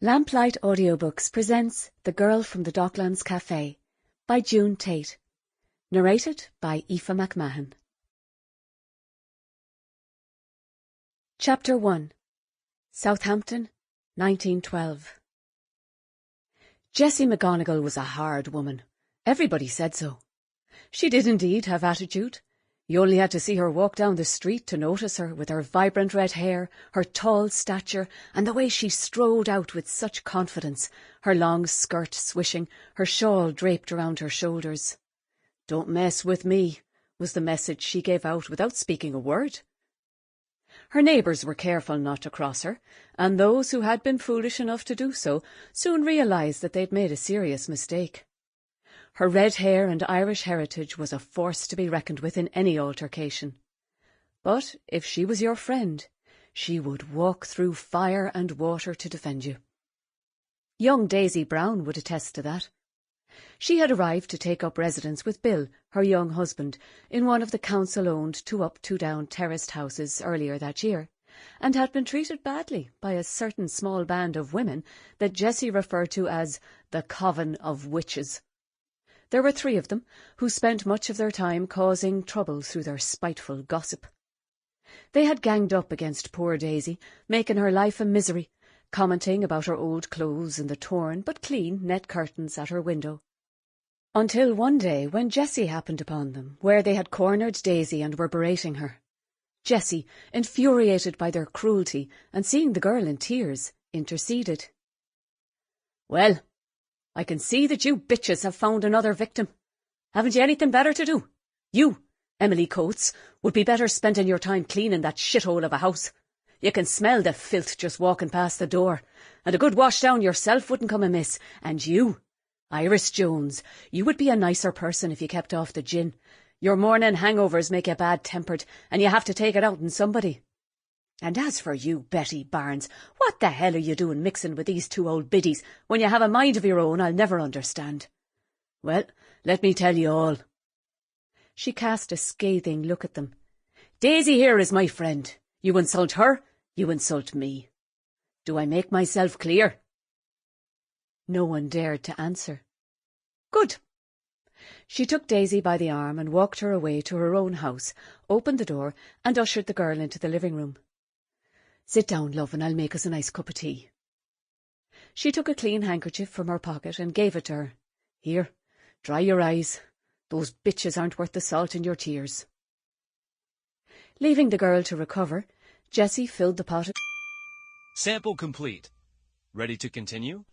Lamplight Audiobooks presents The Girl from the Docklands Cafe by June Tate. Narrated by Aoife Mcmahon. Chapter 1. Southampton, 1912. Jessie McGonagall was a hard woman. Everybody said so. She did indeed have attitude. You only had to see her walk down the street to notice her, with her vibrant red hair, her tall stature, and the way she strode out with such confidence, her long skirt swishing, her shawl draped around her shoulders. "Don't mess with me," was the message she gave out without speaking a word. Her neighbours were careful not to cross her, and those who had been foolish enough to do so soon realised that they'd made a serious mistake. Her red hair and Irish heritage was a force to be reckoned with in any altercation. But if she was your friend, she would walk through fire and water to defend you. Young Daisy Brown would attest to that. She had arrived to take up residence with Bill, her young husband, in one of the council-owned two-up, two-down terraced houses earlier that year, and had been treated badly by a certain small band of women that Jessie referred to as the Coven of Witches. There were 3 of them, who spent much of their time causing trouble through their spiteful gossip. They had ganged up against poor Daisy, making her life a misery, commenting about her old clothes and the torn but clean net curtains at her window. Until one day when Jessie happened upon them, where they had cornered Daisy and were berating her. Jessie, infuriated by their cruelty and seeing the girl in tears, interceded. "Well, I can see that you bitches have found another victim. Haven't you anything better to do? You, Emily Coates, would be better spending your time cleaning that shithole of a house. You can smell the filth just walking past the door, and a good wash down yourself wouldn't come amiss. And you, Iris Jones, you would be a nicer person if you kept off the gin. Your morning hangovers make you bad-tempered, and you have to take it out on somebody. And as for you, Betty Barnes, what the hell are you doing mixing with these 2 old biddies when you have a mind of your own I'll never understand? Well, let me tell you all." She cast a scathing look at them. "Daisy here is my friend. You insult her, you insult me. Do I make myself clear?" No one dared to answer. "Good." She took Daisy by the arm and walked her away to her own house, opened the door and ushered the girl into the living room. "Sit down, love, and I'll make us a nice cup of tea." She took a clean handkerchief from her pocket and gave it to her. "Here, dry your eyes. Those bitches aren't worth the salt in your tears." Leaving the girl to recover, Jessie filled the pot. Sample complete. Ready to continue?